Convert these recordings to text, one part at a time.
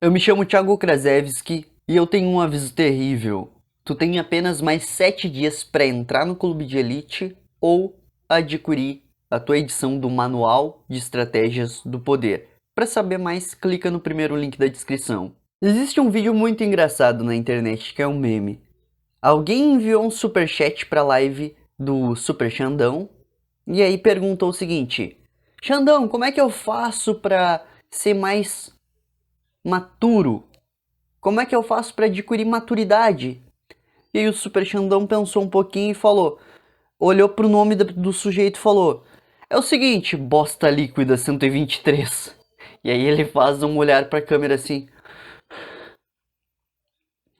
Eu me chamo Thiago Krasevski e eu tenho um aviso terrível. Tu tem apenas mais 7 dias para entrar no clube de elite ou adquirir a tua edição do Manual de Estratégias do Poder. Para saber mais, clica no primeiro link da descrição. Existe um vídeo muito engraçado na internet que é um meme. Alguém enviou um superchat para a live do Super Xandão e aí perguntou o seguinte: Xandão, como é que eu faço para ser mais maturo? Como é que eu faço para adquirir maturidade? E aí o Super Xandão pensou um pouquinho e falou, olhou pro nome do sujeito e falou: É o seguinte, bosta líquida 123. E aí ele faz um olhar pra câmera assim,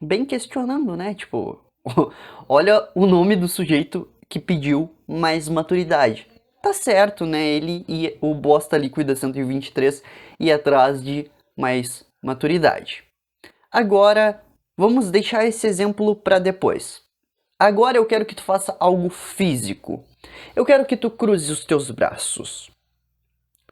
bem questionando, né? Tipo, olha o nome do sujeito que pediu mais maturidade. Tá certo, né? Ele e o bosta líquida 123 ia atrás de mais maturidade. Agora, vamos deixar esse exemplo para depois. Agora eu quero que tu faça algo físico. Eu quero que tu cruze os teus braços.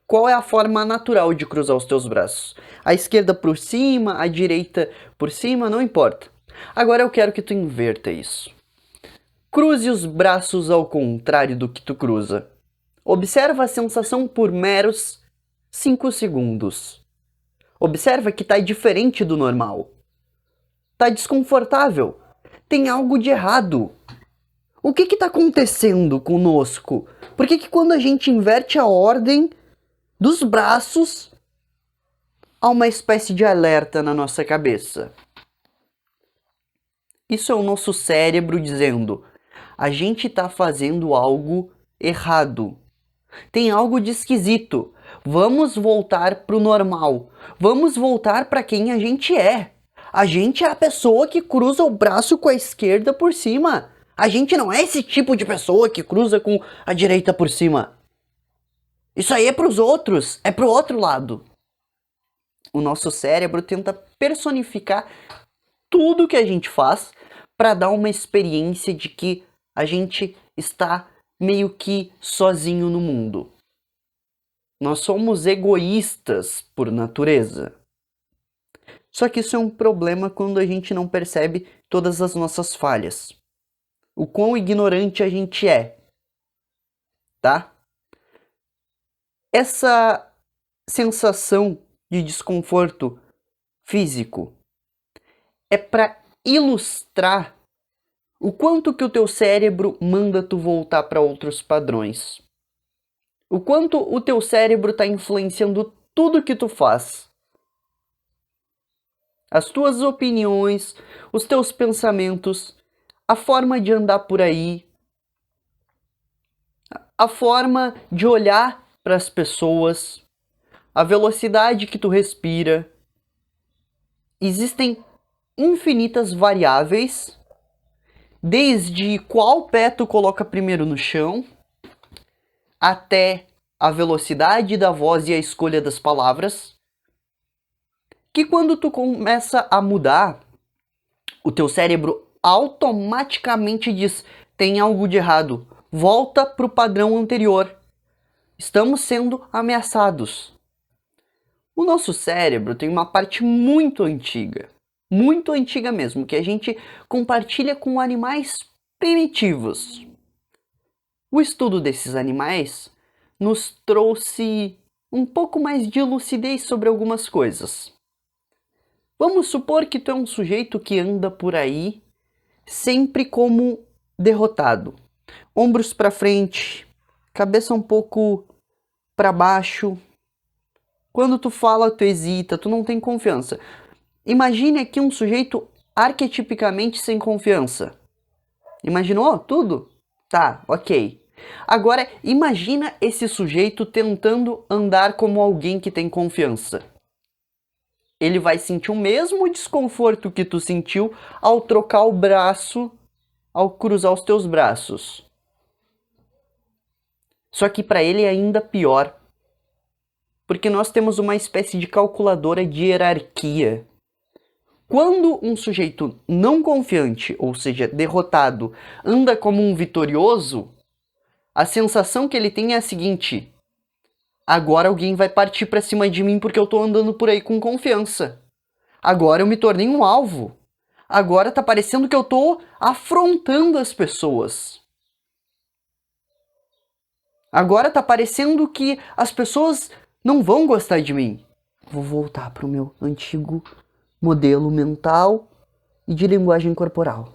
Qual é a forma natural de cruzar os teus braços? A esquerda por cima, a direita por cima, não importa. Agora eu quero que tu inverta isso. Cruze os braços ao contrário do que tu cruza. Observa a sensação por meros 5 segundos. Observa que está diferente do normal. Tá desconfortável. Tem algo de errado. O que está acontecendo conosco? Por que quando a gente inverte a ordem dos braços, há uma espécie de alerta na nossa cabeça? Isso é o nosso cérebro dizendo: a gente está fazendo algo errado. Tem algo de esquisito. Vamos voltar para o normal. Vamos voltar para quem a gente é. A gente é a pessoa que cruza o braço com a esquerda por cima. A gente não é esse tipo de pessoa que cruza com a direita por cima. Isso aí é para os outros, é para o outro lado. O nosso cérebro tenta personificar tudo que a gente faz para dar uma experiência de que a gente está meio que sozinho no mundo. Nós somos egoístas por natureza. Só que isso é um problema quando a gente não percebe todas as nossas falhas. O quão ignorante a gente é, tá? Essa sensação de desconforto físico é para ilustrar o quanto que o teu cérebro manda tu voltar para outros padrões. O quanto o teu cérebro está influenciando tudo que tu faz. As tuas opiniões, os teus pensamentos, a forma de andar por aí, a forma de olhar para as pessoas, a velocidade que tu respira. Existem infinitas variáveis, desde qual pé tu coloca primeiro no chão, até a velocidade da voz e a escolha das palavras, que quando tu começa a mudar, o teu cérebro automaticamente diz: tem algo de errado, volta para o padrão anterior. Estamos sendo ameaçados. O nosso cérebro tem uma parte muito antiga mesmo, que a gente compartilha com animais primitivos. O estudo desses animais nos trouxe um pouco mais de lucidez sobre algumas coisas. Vamos supor que tu é um sujeito que anda por aí sempre como derrotado. Ombros para frente, cabeça um pouco para baixo. Quando tu fala, tu hesita, tu não tem confiança. Imagine aqui um sujeito arquetipicamente sem confiança. Imaginou tudo? Tá, ok. Agora, imagina esse sujeito tentando andar como alguém que tem confiança. Ele vai sentir o mesmo desconforto que tu sentiu ao trocar o braço, ao cruzar os teus braços. Só que para ele é ainda pior, porque nós temos uma espécie de calculadora de hierarquia. Quando um sujeito não confiante, ou seja, derrotado, anda como um vitorioso, a sensação que ele tem é a seguinte: agora alguém vai partir para cima de mim porque eu tô andando por aí com confiança. Agora eu me tornei um alvo. Agora tá parecendo que eu tô afrontando as pessoas. Agora tá parecendo que as pessoas não vão gostar de mim. Vou voltar pro meu antigo modelo mental e de linguagem corporal.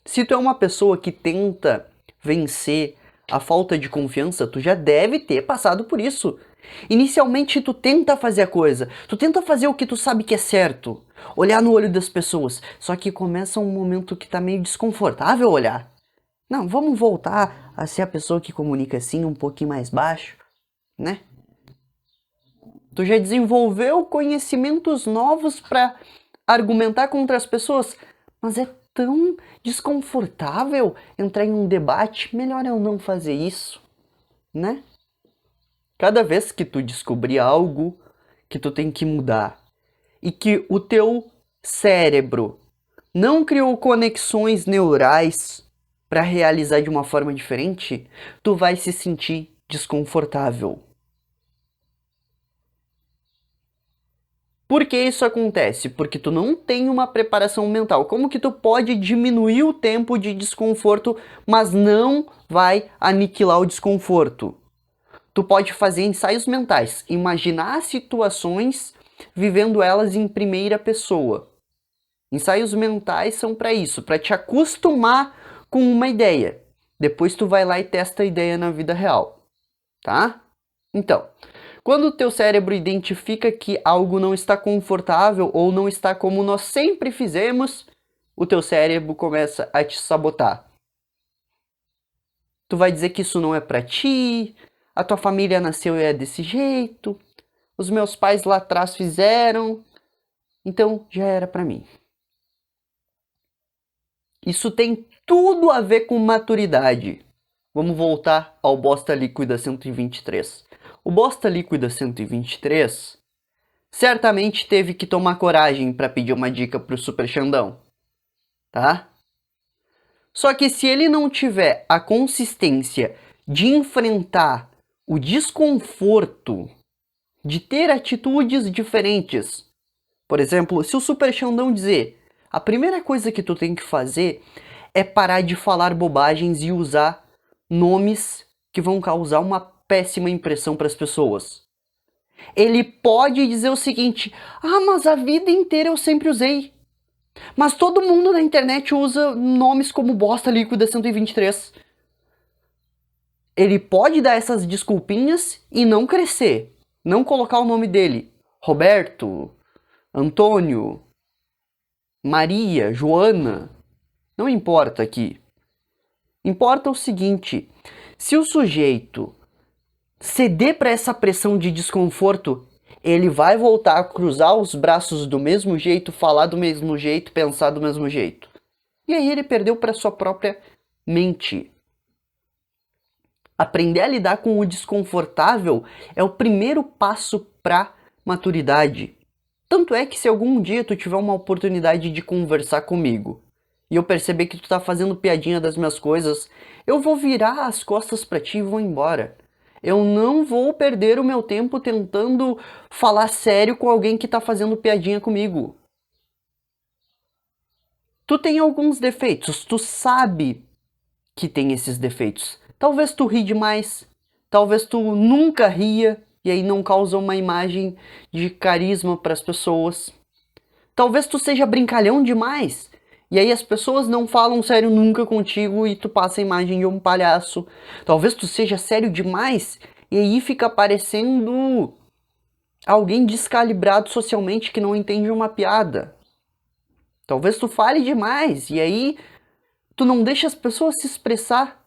Se tu é uma pessoa que tenta vencer a falta de confiança, tu já deve ter passado por isso. Inicialmente tu tenta fazer a coisa, tu tenta fazer o que tu sabe que é certo, olhar no olho das pessoas, só que começa um momento que tá meio desconfortável olhar. Não, vamos voltar a ser a pessoa que comunica assim, um pouquinho mais baixo, né? Tu já desenvolveu conhecimentos novos para argumentar contra as pessoas, mas é tão desconfortável entrar em um debate, melhor eu não fazer isso, né? Cada vez que tu descobrir algo que tu tem que mudar e que o teu cérebro não criou conexões neurais para realizar de uma forma diferente, tu vai se sentir desconfortável. Por que isso acontece? Porque tu não tem uma preparação mental. Como que tu pode diminuir o tempo de desconforto, mas não vai aniquilar o desconforto? Tu pode fazer ensaios mentais, imaginar situações vivendo elas em primeira pessoa. Ensaios mentais são para isso, para te acostumar com uma ideia. Depois tu vai lá e testa a ideia na vida real, tá? Então, quando o teu cérebro identifica que algo não está confortável ou não está como nós sempre fizemos, o teu cérebro começa a te sabotar. Tu vai dizer que isso não é pra ti, a tua família nasceu e é desse jeito, os meus pais lá atrás fizeram, então já era pra mim. Isso tem tudo a ver com maturidade. Vamos voltar ao Bosta Líquida 123. O Bosta Líquida 123 certamente teve que tomar coragem para pedir uma dica pro Super Xandão, tá? Só que se ele não tiver a consistência de enfrentar o desconforto, de ter atitudes diferentes, por exemplo, se o Super Xandão dizer, a primeira coisa que tu tem que fazer é parar de falar bobagens e usar nomes que vão causar uma péssima impressão para as pessoas. Ele pode dizer o seguinte: ah, mas a vida inteira eu sempre usei. Mas todo mundo na internet usa nomes como Bosta Líquida 123. Ele pode dar essas desculpinhas e não crescer. Não colocar o nome dele. Roberto, Antônio, Maria, Joana. Não importa aqui. Importa o seguinte: se o sujeito ceder para essa pressão de desconforto, ele vai voltar a cruzar os braços do mesmo jeito, falar do mesmo jeito, pensar do mesmo jeito. E aí ele perdeu para sua própria mente. Aprender a lidar com o desconfortável é o primeiro passo para maturidade. Tanto é que se algum dia tu tiver uma oportunidade de conversar comigo e eu perceber que tu tá fazendo piadinha das minhas coisas, eu vou virar as costas para ti e vou embora. Eu não vou perder o meu tempo tentando falar sério com alguém que tá fazendo piadinha comigo. Tu tem alguns defeitos, tu sabe que tem esses defeitos. Talvez tu ri demais, talvez tu nunca ria e aí não causa uma imagem de carisma para as pessoas. Talvez tu seja brincalhão demais e aí as pessoas não falam sério nunca contigo e tu passa a imagem de um palhaço. Talvez tu seja sério demais e aí fica parecendo alguém descalibrado socialmente que não entende uma piada. Talvez tu fale demais e aí tu não deixa as pessoas se expressar.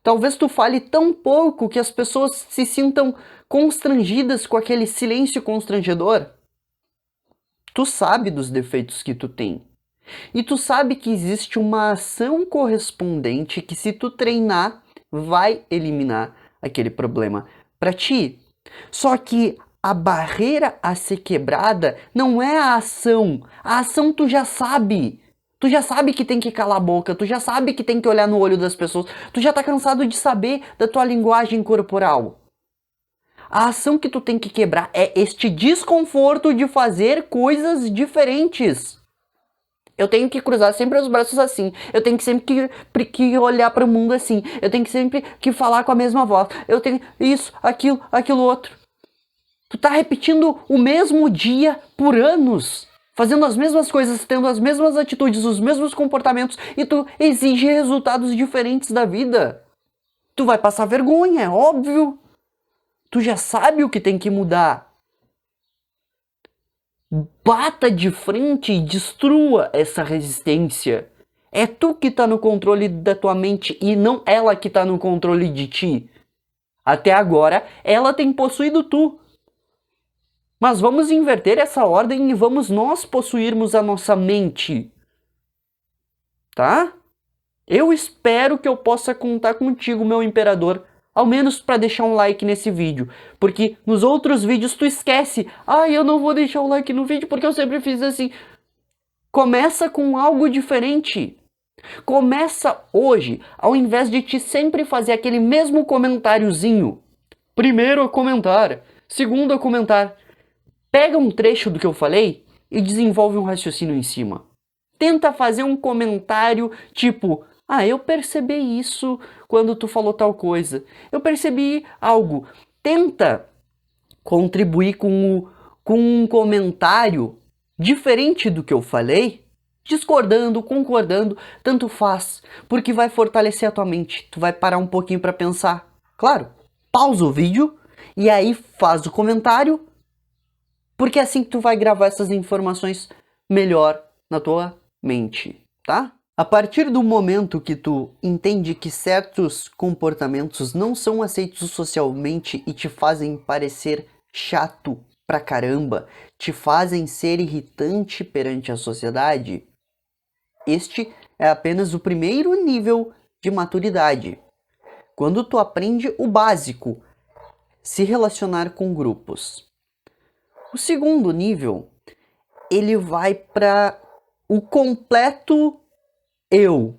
Talvez tu fale tão pouco que as pessoas se sintam constrangidas com aquele silêncio constrangedor. Tu sabe dos defeitos que tu tem. E tu sabe que existe uma ação correspondente que, se tu treinar, vai eliminar aquele problema para ti. Só que a barreira a ser quebrada não é a ação. A ação tu já sabe. Tu já sabe que tem que calar a boca, tu já sabe que tem que olhar no olho das pessoas, tu já tá cansado de saber da tua linguagem corporal. A ação que tu tem que quebrar é este desconforto de fazer coisas diferentes. Eu tenho que cruzar sempre os braços assim. Eu tenho que sempre que olhar para o mundo assim. Eu tenho que sempre que falar com a mesma voz. Eu tenho isso, aquilo outro. Tu tá repetindo o mesmo dia por anos, fazendo as mesmas coisas, tendo as mesmas atitudes, os mesmos comportamentos, e tu exige resultados diferentes da vida. Tu vai passar vergonha, é óbvio. Tu já sabe o que tem que mudar. Bata de frente e destrua essa resistência. É tu que tá no controle da tua mente e não ela que tá no controle de ti. Até agora, ela tem possuído tu. Mas vamos inverter essa ordem e vamos nós possuirmos a nossa mente. Tá? Eu espero que eu possa contar contigo, meu imperador, ao menos para deixar um like nesse vídeo, porque nos outros vídeos tu esquece. Eu não vou deixar o like no vídeo porque eu sempre fiz assim. Começa com algo diferente. Começa hoje, ao invés de te sempre fazer aquele mesmo comentáriozinho. Primeiro a comentar, segundo a comentar. Pega um trecho do que eu falei e desenvolve um raciocínio em cima. Tenta fazer um comentário tipo: eu percebi isso quando tu falou tal coisa. Eu percebi algo. Tenta contribuir com um comentário diferente do que eu falei, discordando, concordando, tanto faz, porque vai fortalecer a tua mente. Tu vai parar um pouquinho para pensar. Claro, pausa o vídeo e aí faz o comentário, porque é assim que tu vai gravar essas informações melhor na tua mente, tá? A partir do momento que tu entende que certos comportamentos não são aceitos socialmente e te fazem parecer chato pra caramba, te fazem ser irritante perante a sociedade, este é apenas o primeiro nível de maturidade. Quando tu aprende o básico, se relacionar com grupos. O segundo nível, ele vai para o completo eu.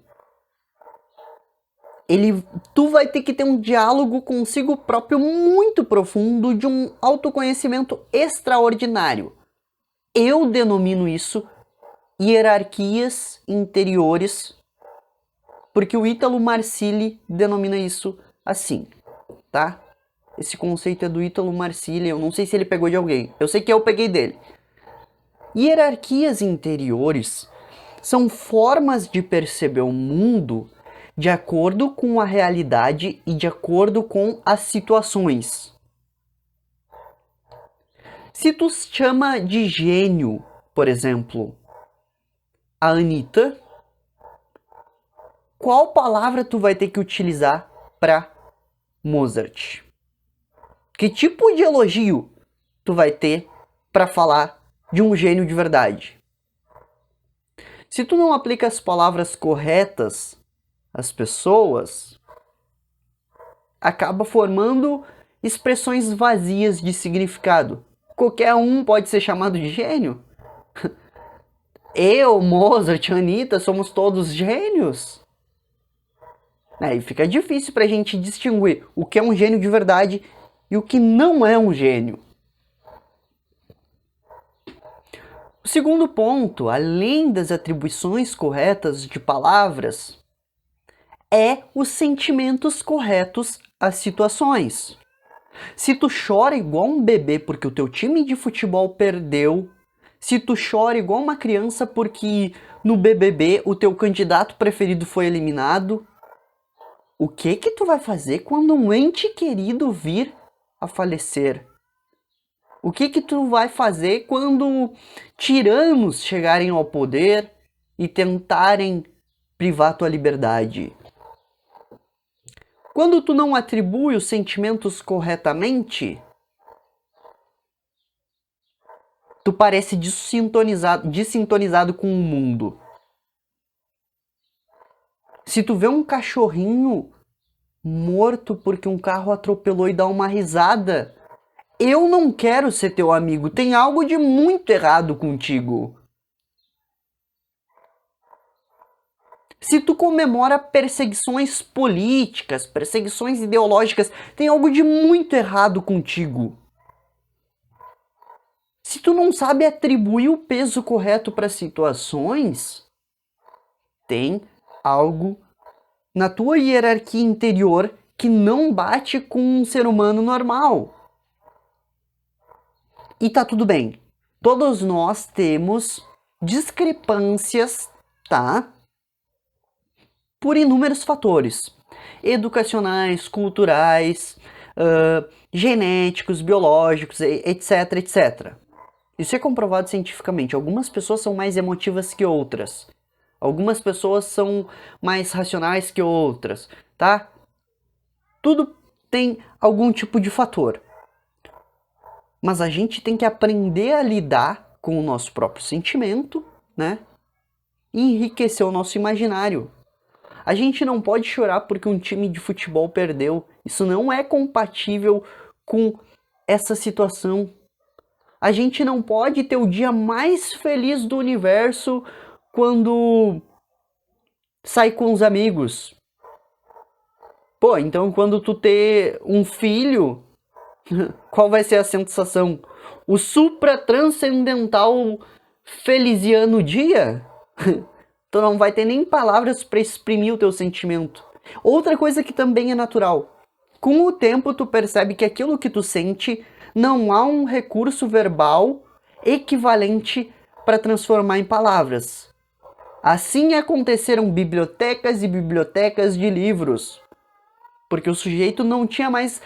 Tu vai ter que ter um diálogo consigo próprio muito profundo, de um autoconhecimento extraordinário. Eu denomino isso hierarquias interiores, porque o Ítalo Marcilli denomina isso assim, tá? Esse conceito é do Ítalo Marcilli, eu não sei se ele pegou de alguém, eu sei que eu peguei dele. Hierarquias interiores são formas de perceber o mundo de acordo com a realidade e de acordo com as situações. Se tu chama de gênio, por exemplo, a Anitta, qual palavra tu vai ter que utilizar para Mozart? Que tipo de elogio tu vai ter para falar de um gênio de verdade? Se tu não aplica as palavras corretas às pessoas, acaba formando expressões vazias de significado. Qualquer um pode ser chamado de gênio. Eu, Mozart, Anitta, somos todos gênios. Aí fica difícil pra gente distinguir o que é um gênio de verdade e o que não é um gênio. O segundo ponto, além das atribuições corretas de palavras, é os sentimentos corretos às situações. Se tu chora igual um bebê porque o teu time de futebol perdeu, se tu chora igual uma criança porque no BBB o teu candidato preferido foi eliminado, o que tu vai fazer quando um ente querido vir a falecer? O que tu vai fazer quando tiranos chegarem ao poder e tentarem privar tua liberdade? Quando tu não atribui os sentimentos corretamente, tu parece desintonizado com o mundo. Se tu vê um cachorrinho morto porque um carro atropelou e dá uma risada, eu não quero ser teu amigo, tem algo de muito errado contigo. Se tu comemora perseguições políticas, perseguições ideológicas, tem algo de muito errado contigo. Se tu não sabe atribuir o peso correto para situações, tem algo na tua hierarquia interior que não bate com um ser humano normal. E tá tudo bem. Todos nós temos discrepâncias, tá? Por inúmeros fatores. Educacionais, culturais, genéticos, biológicos, etc, etc. Isso é comprovado cientificamente. Algumas pessoas são mais emotivas que outras. Algumas pessoas são mais racionais que outras, tá? Tudo tem algum tipo de fator. Mas a gente tem que aprender a lidar com o nosso próprio sentimento, né? E enriquecer o nosso imaginário. A gente não pode chorar porque um time de futebol perdeu. Isso não é compatível com essa situação. A gente não pode ter o dia mais feliz do universo quando sai com os amigos. Pô, então quando tu ter um filho, qual vai ser a sensação? O supra-transcendental feliziano dia? Tu não vai ter nem palavras para exprimir o teu sentimento. Outra coisa que também é natural. Com o tempo tu percebe que aquilo que tu sente não há um recurso verbal equivalente para transformar em palavras. Assim aconteceram bibliotecas e bibliotecas de livros. Porque o sujeito não tinha mais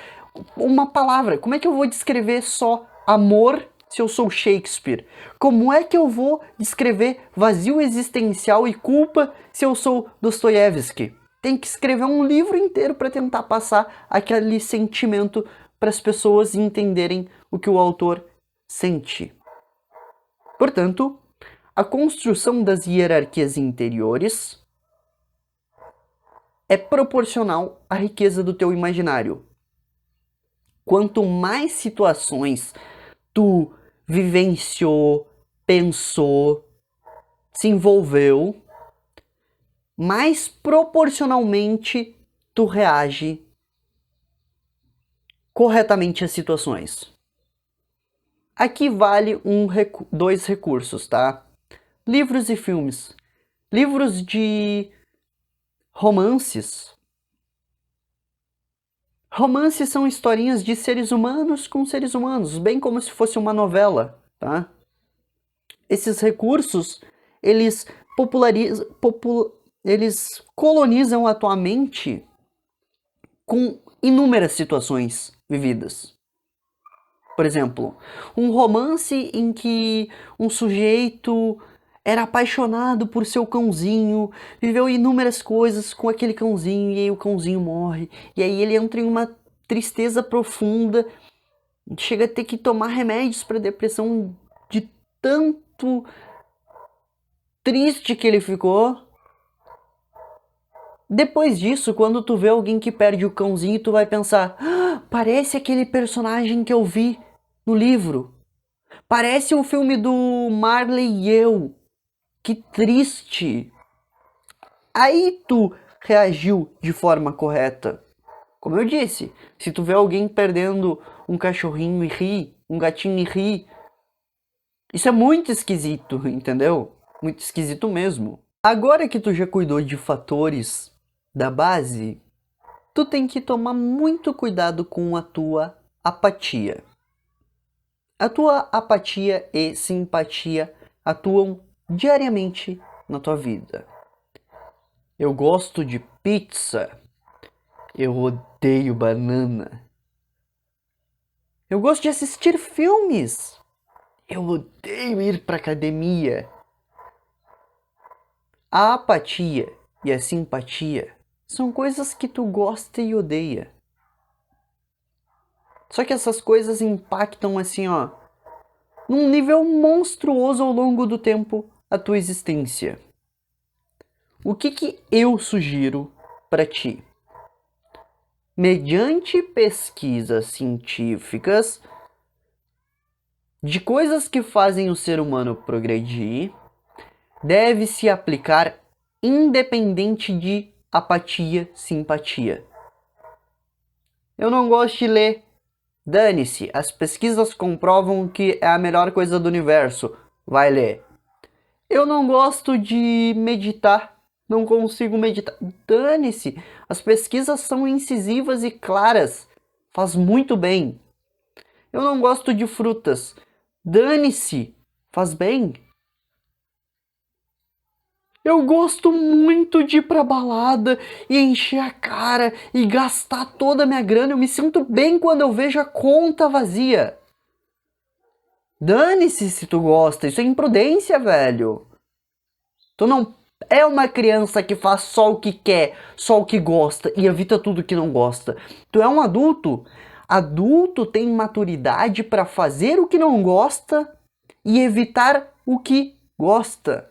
uma palavra. Como é que eu vou descrever só amor se eu sou Shakespeare? Como é que eu vou descrever vazio existencial e culpa se eu sou Dostoiévski? Tem que escrever um livro inteiro para tentar passar aquele sentimento para as pessoas entenderem o que o autor sente. Portanto, a construção das hierarquias interiores é proporcional à riqueza do teu imaginário. Quanto mais situações tu vivenciou, pensou, se envolveu, mais proporcionalmente tu reage corretamente às situações. Aqui vale dois recursos, tá? Livros e filmes. Livros de romances. Romances são historinhas de seres humanos com seres humanos, bem como se fosse uma novela, tá? Esses recursos, eles eles colonizam a tua mente com inúmeras situações vividas. Por exemplo, um romance em que um sujeito era apaixonado por seu cãozinho, viveu inúmeras coisas com aquele cãozinho e aí o cãozinho morre. E aí ele entra em uma tristeza profunda, chega a ter que tomar remédios para depressão de tanto triste que ele ficou. Depois disso, quando tu vê alguém que perde o cãozinho, tu vai pensar: ah, parece aquele personagem que eu vi no livro. Parece um filme do Marley e eu. Que triste. Aí tu reagiu de forma correta. Como eu disse, se tu vê alguém perdendo um cachorrinho e ri, um gatinho e ri, isso é muito esquisito, entendeu? Muito esquisito mesmo. Agora que tu já cuidou de fatores da base, tu tem que tomar muito cuidado com a tua apatia. A tua apatia e simpatia atuam diariamente na tua vida. Eu gosto de pizza. Eu odeio banana. Eu gosto de assistir filmes. Eu odeio ir pra academia. A apatia e a simpatia são coisas que tu gosta e odeia. Só que essas coisas impactam assim, ó, num nível monstruoso ao longo do tempo a tua existência. O que eu sugiro para ti? Mediante pesquisas científicas de coisas que fazem o ser humano progredir, deve-se aplicar independente de apatia, simpatia. Eu não gosto de ler. Dane-se, as pesquisas comprovam que é a melhor coisa do universo. Vai ler. Eu não gosto de meditar. Não consigo meditar. Dane-se, as pesquisas são incisivas e claras. Faz muito bem. Eu não gosto de frutas. Dane-se, faz bem. Eu gosto muito de ir pra balada e encher a cara e gastar toda a minha grana. Eu me sinto bem quando eu vejo a conta vazia. Dane-se se tu gosta, isso é imprudência, velho. Tu não é uma criança que faz só o que quer, só o que gosta e evita tudo que não gosta. Tu é um adulto. Adulto tem maturidade para fazer o que não gosta e evitar o que gosta.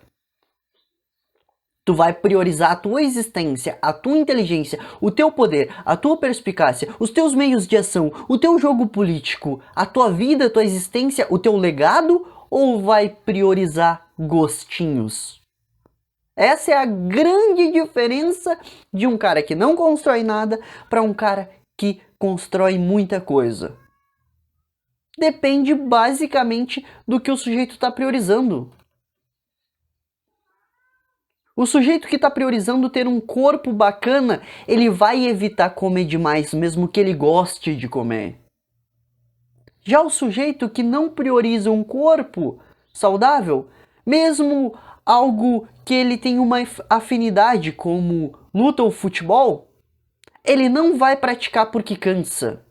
Tu vai priorizar a tua existência, a tua inteligência, o teu poder, a tua perspicácia, os teus meios de ação, o teu jogo político, a tua vida, a tua existência, o teu legado, ou vai priorizar gostinhos? Essa é a grande diferença de um cara que não constrói nada para um cara que constrói muita coisa. Depende basicamente do que o sujeito está priorizando. O sujeito que está priorizando ter um corpo bacana, ele vai evitar comer demais, mesmo que ele goste de comer. Já o sujeito que não prioriza um corpo saudável, mesmo algo que ele tem uma afinidade, como luta ou futebol, ele não vai praticar porque cansa.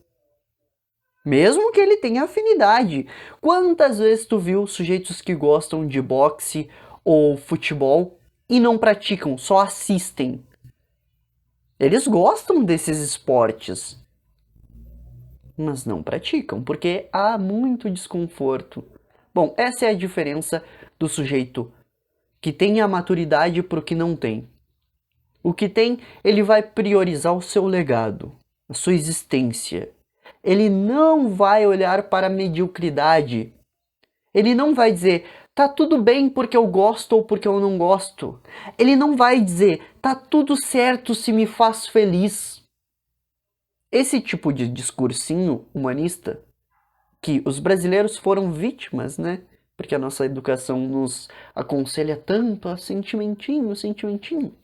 Mesmo que ele tenha afinidade. Quantas vezes tu viu sujeitos que gostam de boxe ou futebol e não praticam, só assistem? Eles gostam desses esportes, mas não praticam, porque há muito desconforto. Bom, essa é a diferença do sujeito que tem a maturidade para o que não tem. O que tem, ele vai priorizar o seu legado, a sua existência. Ele não vai olhar para a mediocridade. Ele não vai dizer, tá tudo bem porque eu gosto ou porque eu não gosto. Ele não vai dizer, tá tudo certo se me faz feliz. Esse tipo de discursinho humanista, que os brasileiros foram vítimas, né? Porque a nossa educação nos aconselha tanto a sentimentinho, sentimentinho.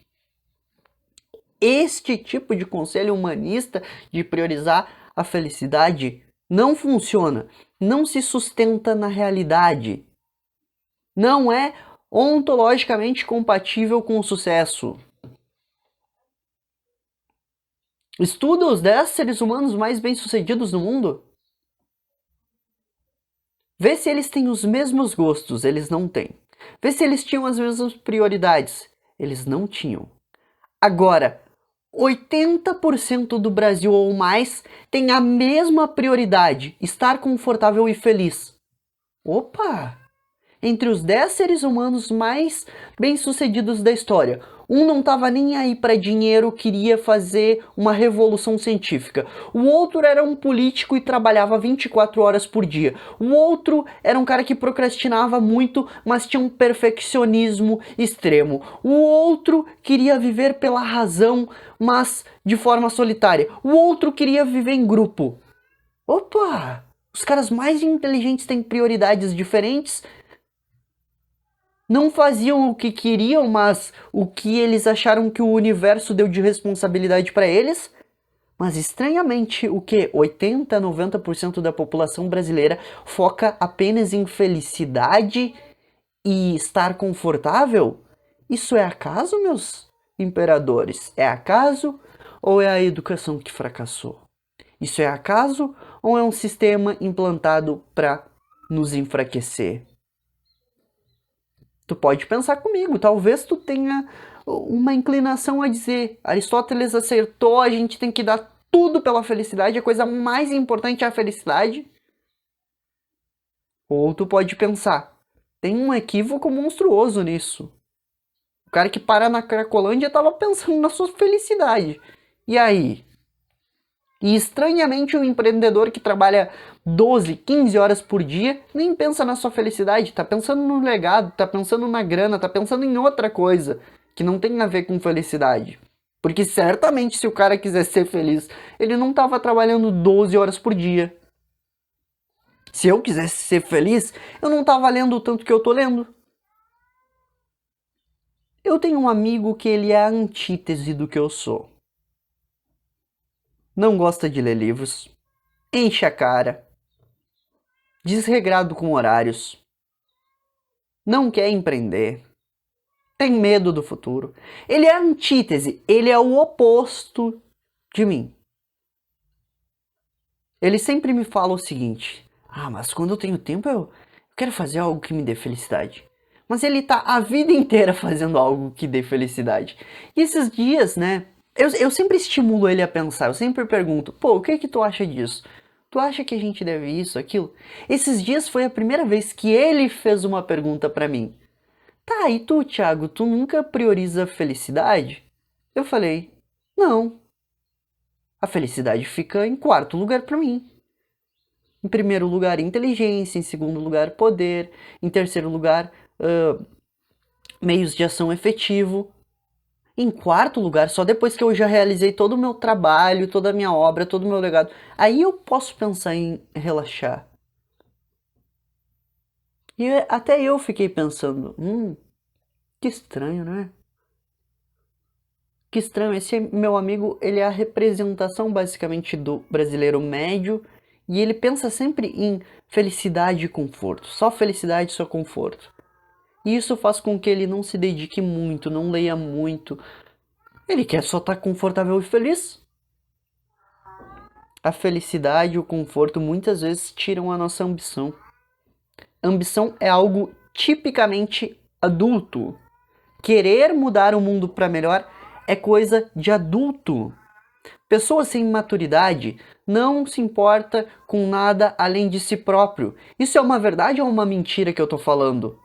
Este tipo de conselho humanista de priorizar a felicidade não funciona, não se sustenta na realidade. Não é ontologicamente compatível com o sucesso. Estuda os 10 seres humanos mais bem-sucedidos no mundo. Vê se eles têm os mesmos gostos, eles não têm. Vê se eles tinham as mesmas prioridades, eles não tinham. Agora, 80% do Brasil ou mais tem a mesma prioridade, estar confortável e feliz. Opa! Entre os 10 seres humanos mais bem-sucedidos da história, um não estava nem aí para dinheiro, queria fazer uma revolução científica. O outro era um político e trabalhava 24 horas por dia. O outro era um cara que procrastinava muito, mas tinha um perfeccionismo extremo. O outro queria viver pela razão, mas de forma solitária. O outro queria viver em grupo. Opa! Os caras mais inteligentes têm prioridades diferentes. Não faziam o que queriam, mas o que eles acharam que o universo deu de responsabilidade para eles. Mas estranhamente, o que 80, 90% da população brasileira foca apenas em felicidade e estar confortável? Isso é acaso, meus imperadores? É acaso ou é a educação que fracassou? Isso é acaso ou é um sistema implantado para nos enfraquecer? Tu pode pensar comigo, talvez tu tenha uma inclinação a dizer, Aristóteles acertou, a gente tem que dar tudo pela felicidade, a coisa mais importante é a felicidade. Ou tu pode pensar, tem um equívoco monstruoso nisso. O cara que para na Cracolândia estava pensando na sua felicidade. E aí? E estranhamente o empreendedor que trabalha 12, 15 horas por dia nem pensa na sua felicidade, tá pensando no legado, tá pensando na grana, tá pensando em outra coisa. que não tem a ver com felicidade. Porque certamente se o cara quiser ser feliz, ele não estava trabalhando 12 horas por dia. Se eu quisesse ser feliz, eu não estava lendo o tanto que eu tô lendo. Eu tenho um amigo que ele é a antítese do que eu sou. Não gosta de ler livros, enche a cara, desregrado com horários, não quer empreender, tem medo do futuro. Ele é a antítese, ele é o oposto de mim. Ele sempre me fala o seguinte: mas quando eu tenho tempo eu quero fazer algo que me dê felicidade. Mas ele tá a vida inteira fazendo algo que dê felicidade. E esses dias, né, eu sempre estimulo ele a pensar, eu sempre pergunto: pô, o que tu acha disso? Tu acha que a gente deve isso, aquilo? Esses dias foi a primeira vez que ele fez uma pergunta pra mim. Tá, e tu, Thiago, tu nunca prioriza a felicidade? Eu falei: não. A felicidade fica em quarto lugar pra mim. Em primeiro lugar, inteligência. Em segundo lugar, poder. Em terceiro lugar, meios de ação efetivo. Em quarto lugar, só depois que eu já realizei todo o meu trabalho, toda a minha obra, todo o meu legado, aí eu posso pensar em relaxar. E até eu fiquei pensando, que estranho, né? Que estranho, esse meu amigo, ele é a representação basicamente do brasileiro médio e ele pensa sempre em felicidade e conforto, só felicidade e só conforto. E isso faz com que ele não se dedique muito, não leia muito. Ele quer só estar confortável e feliz. A felicidade e o conforto muitas vezes tiram a nossa ambição. Ambição é algo tipicamente adulto. Querer mudar o mundo para melhor é coisa de adulto. Pessoa sem maturidade não se importa com nada além de si próprio. Isso é uma verdade ou uma mentira que eu tô falando?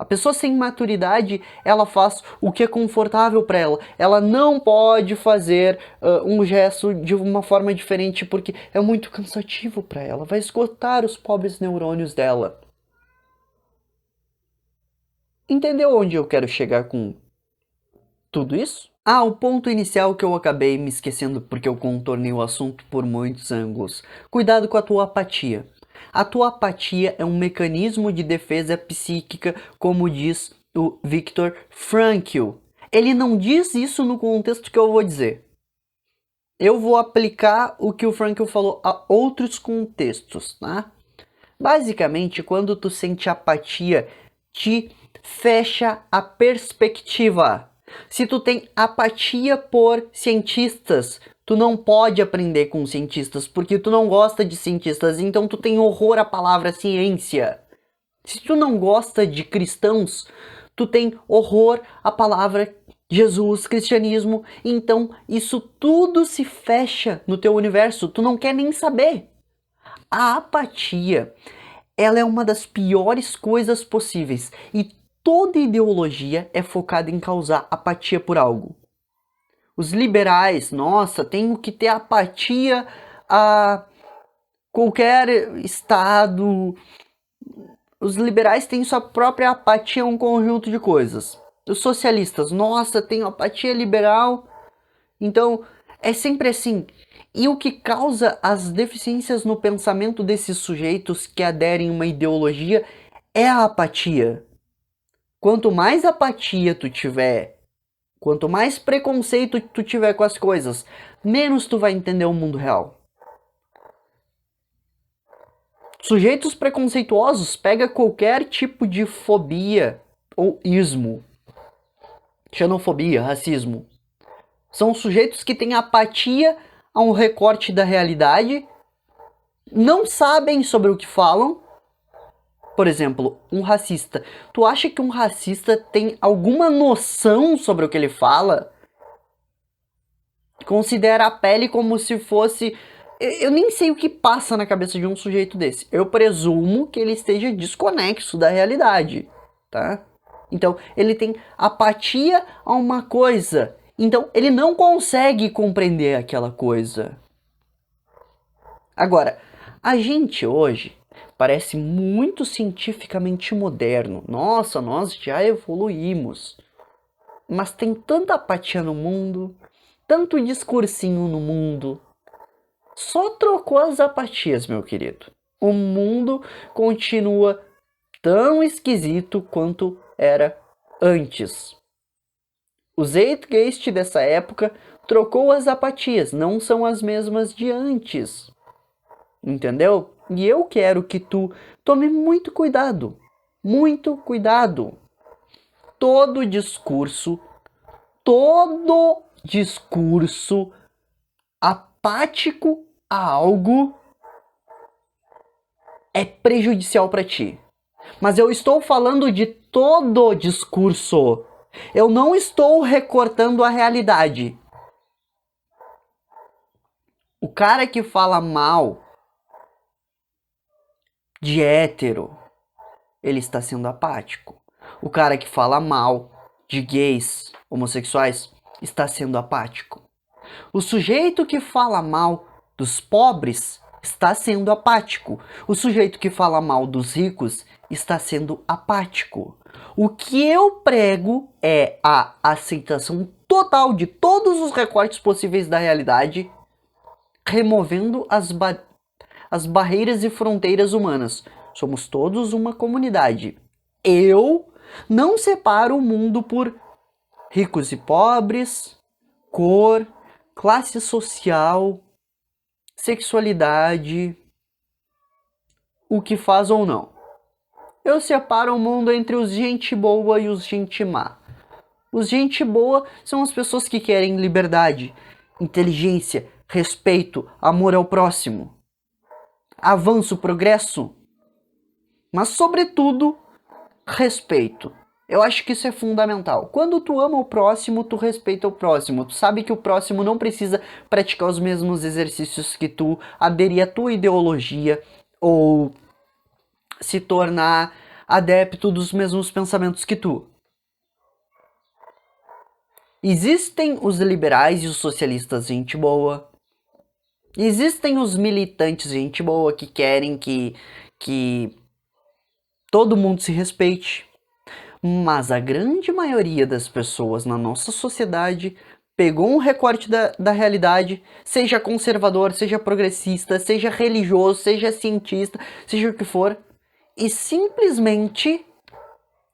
A pessoa sem maturidade, ela faz o que é confortável para ela. Ela não pode fazer um gesto de uma forma diferente porque é muito cansativo para ela. Vai esgotar os pobres neurônios dela. Entendeu onde eu quero chegar com tudo isso? O ponto inicial que eu acabei me esquecendo porque eu contornei o assunto por muitos ângulos. Cuidado com a tua apatia. A tua apatia é um mecanismo de defesa psíquica, como diz o Viktor Frankl. Ele não diz isso no contexto que eu vou dizer. Eu vou aplicar o que o Frankl falou a outros contextos, tá? Basicamente, quando tu sente apatia, te fecha a perspectiva. Se tu tem apatia por cientistas, tu não pode aprender com cientistas porque tu não gosta de cientistas, então tu tem horror à palavra ciência. Se tu não gosta de cristãos, tu tem horror à palavra Jesus, cristianismo, então isso tudo se fecha no teu universo, tu não quer nem saber. A apatia, ela é uma das piores coisas possíveis e toda ideologia é focada em causar apatia por algo. Os liberais, nossa, tenho que ter apatia a qualquer estado. Os liberais têm sua própria apatia a um conjunto de coisas. Os socialistas, nossa, tenho apatia liberal. Então, é sempre assim. E o que causa as deficiências no pensamento desses sujeitos que aderem a uma ideologia é a apatia. Quanto mais apatia tu tiver, quanto mais preconceito tu tiver com as coisas, menos tu vai entender o mundo real. Sujeitos preconceituosos pega qualquer tipo de fobia ou ismo, xenofobia, racismo. São sujeitos que têm apatia a um recorte da realidade, não sabem sobre o que falam. Por exemplo, um racista. Tu acha que um racista tem alguma noção sobre o que ele fala? Considera a pele como se fosse... Eu nem sei o que passa na cabeça de um sujeito desse. Eu presumo que ele esteja desconexo da realidade, tá? Então, ele tem apatia a uma coisa. Então, ele não consegue compreender aquela coisa. Agora, a gente hoje parece muito cientificamente moderno. Nossa, nós já evoluímos. Mas tem tanta apatia no mundo, tanto discursinho no mundo. Só trocou as apatias, meu querido. O mundo continua tão esquisito quanto era antes. O zeitgeist dessa época trocou as apatias, não são as mesmas de antes. Entendeu? E eu quero que tu tome muito cuidado. Muito cuidado. Todo discurso apático a algo é prejudicial para ti. Mas eu estou falando de todo discurso. Eu não estou recortando a realidade. O cara que fala mal de hétero, ele está sendo apático. O cara que fala mal de gays, homossexuais, está sendo apático. O sujeito que fala mal dos pobres está sendo apático. O sujeito que fala mal dos ricos está sendo apático. O que eu prego é a aceitação total de todos os recortes possíveis da realidade, removendo as barreiras e fronteiras humanas. Somos todos uma comunidade. Eu não separo o mundo por ricos e pobres, cor, classe social, sexualidade, o que faz ou não. Eu separo o mundo entre os gente boa e os gente má. Os gente boa são as pessoas que querem liberdade, inteligência, respeito, amor ao próximo, avanço, progresso, mas sobretudo respeito. Eu acho que isso é fundamental. Quando tu ama o próximo, tu respeita o próximo. Tu sabe que o próximo não precisa praticar os mesmos exercícios que tu, aderir à tua ideologia ou se tornar adepto dos mesmos pensamentos que tu. Existem os liberais e os socialistas gente boa. Existem os militantes gente boa que querem que todo mundo se respeite. Mas a grande maioria das pessoas na nossa sociedade pegou um recorte da realidade, seja conservador, seja progressista, seja religioso, seja cientista, seja o que for, e simplesmente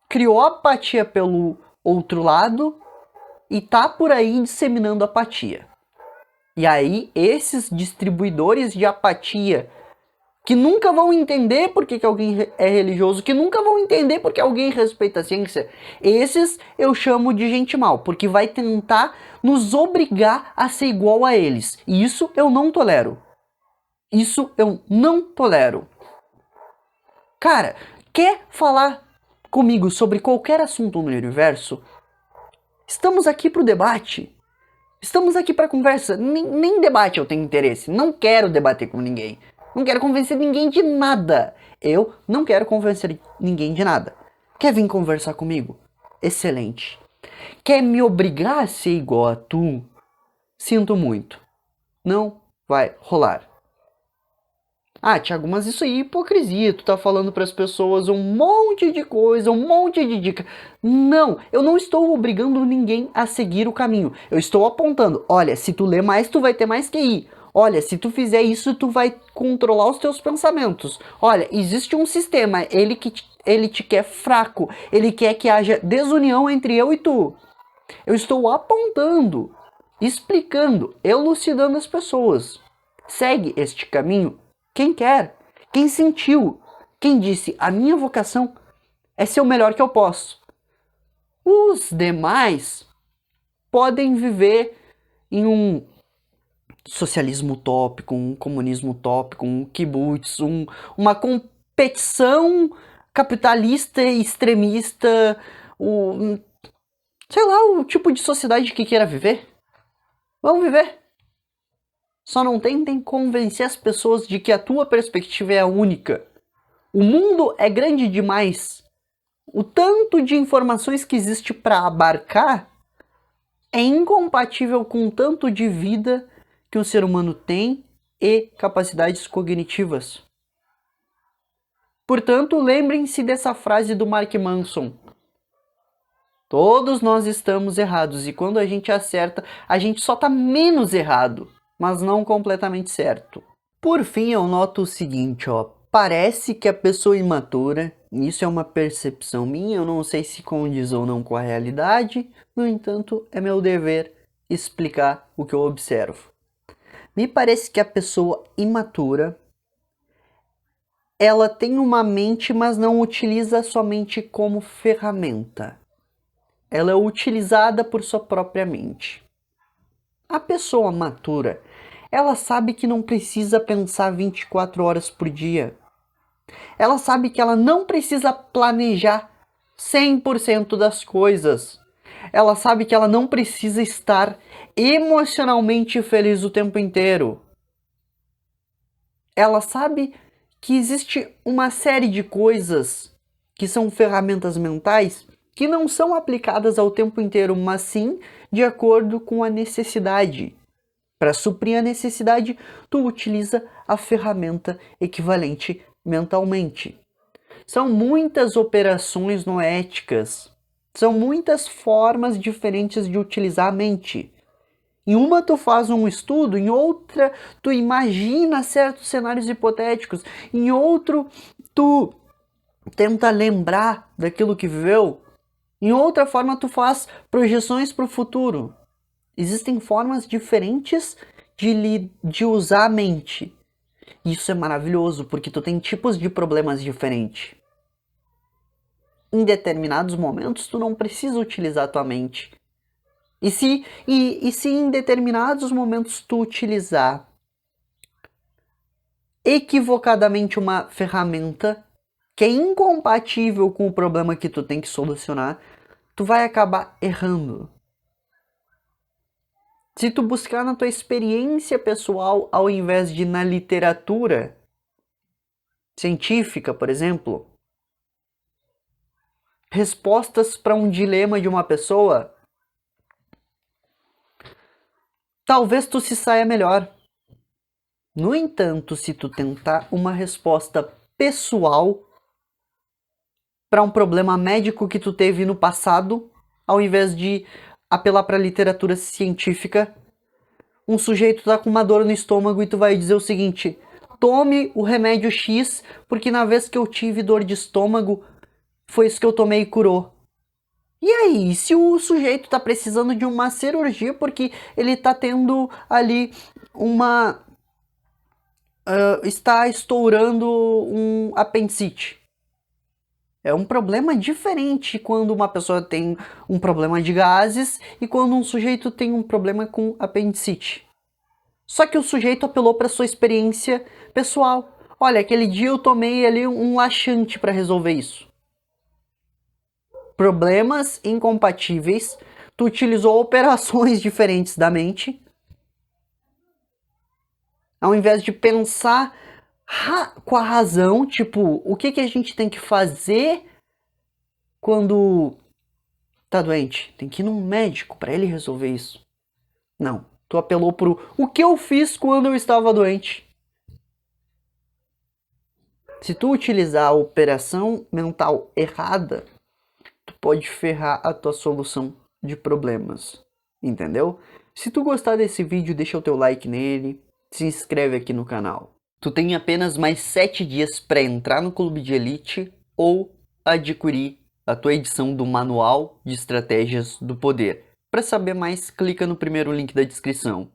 criou apatia pelo outro lado e tá por aí disseminando apatia. E aí, esses distribuidores de apatia, que nunca vão entender porque que alguém é religioso, que nunca vão entender porque alguém respeita a ciência, esses eu chamo de gente mal, porque vai tentar nos obrigar a ser igual a eles. E isso eu não tolero. Isso eu não tolero. Cara, quer falar comigo sobre qualquer assunto no universo? Estamos aqui pro debate. Estamos aqui pra conversa. Nem debate eu tenho interesse. Não quero debater com ninguém. Não quero convencer ninguém de nada. Eu não quero convencer ninguém de nada. Quer vir conversar comigo? Excelente. Quer me obrigar a ser igual a tu? Sinto muito. Não vai rolar. Ah, Thiago, mas isso aí é hipocrisia. Tu tá falando pras pessoas um monte de coisa, um monte de dica. Não, eu não estou obrigando ninguém a seguir o caminho. Eu estou apontando, olha, se tu ler mais, tu vai ter mais QI. Olha, se tu fizer isso, tu vai controlar os teus pensamentos. Olha, existe um sistema, ele te quer fraco, ele quer que haja desunião entre eu e tu. Eu estou apontando, explicando, elucidando as pessoas. Segue este caminho quem quer, quem sentiu, quem disse a minha vocação é ser o melhor que eu posso. Os demais podem viver em um socialismo utópico, um comunismo utópico, um kibutz, uma competição capitalista e extremista, sei lá, o tipo de sociedade que queira viver. Vamos viver. Só não tentem convencer as pessoas de que a tua perspectiva é a única. O mundo é grande demais. O tanto de informações que existe para abarcar é incompatível com o tanto de vida que o ser humano tem e capacidades cognitivas. Portanto, lembrem-se dessa frase do Mark Manson. Todos nós estamos errados e quando a gente acerta, a gente só tá menos errado, mas não completamente certo. Por fim, eu noto o seguinte, ó, parece que a pessoa imatura, isso é uma percepção minha, eu não sei se condiz ou não com a realidade, no entanto, é meu dever explicar o que eu observo. Me parece que a pessoa imatura, ela tem uma mente, mas não utiliza a sua mente como ferramenta. Ela é utilizada por sua própria mente. A pessoa matura, ela sabe que não precisa pensar 24 horas por dia. Ela sabe que ela não precisa planejar 100% das coisas. Ela sabe que ela não precisa estar emocionalmente feliz o tempo inteiro. Ela sabe que existe uma série de coisas que são ferramentas mentais que não são aplicadas ao tempo inteiro, mas sim de acordo com a necessidade. Para suprir a necessidade, tu utiliza a ferramenta equivalente mentalmente. São muitas operações noéticas, são muitas formas diferentes de utilizar a mente. Em uma tu faz um estudo, em outra tu imagina certos cenários hipotéticos, em outro tu tenta lembrar daquilo que viveu, em outra forma tu faz projeções para o futuro. Existem formas diferentes de usar a mente. Isso é maravilhoso, porque tu tem tipos de problemas diferentes. Em determinados momentos tu não precisa utilizar a tua mente. E se em determinados momentos tu utilizar equivocadamente uma ferramenta que é incompatível com o problema que tu tem que solucionar, tu vai acabar errando. Se tu buscar na tua experiência pessoal ao invés de na literatura científica, por exemplo, respostas para um dilema de uma pessoa, talvez tu se saia melhor. No entanto, se tu tentar uma resposta pessoal para um problema médico que tu teve no passado, ao invés de apelar para a literatura científica, um sujeito tá com uma dor no estômago e tu vai dizer o seguinte: tome o remédio X, porque na vez que eu tive dor de estômago, foi isso que eu tomei e curou. E aí, se o sujeito tá precisando de uma cirurgia porque ele tá tendo ali uma está estourando um apendicite. É um problema diferente quando uma pessoa tem um problema de gases e quando um sujeito tem um problema com apendicite. Só que o sujeito apelou para sua experiência pessoal. Olha, aquele dia eu tomei ali um laxante para resolver isso. Problemas incompatíveis, tu utilizou operações diferentes da mente. Ao invés de pensar com a razão, tipo, o que a gente tem que fazer quando tá doente? Tem que ir num médico para ele resolver isso. Não, tu apelou pro o que eu fiz quando eu estava doente. Se tu utilizar a operação mental errada, tu pode ferrar a tua solução de problemas, entendeu? Se tu gostar desse vídeo, deixa o teu like nele, se inscreve aqui no canal. Tu tem apenas mais 7 dias para entrar no Clube de Elite ou adquirir a tua edição do Manual de Estratégias do Poder. Para saber mais, clica no primeiro link da descrição.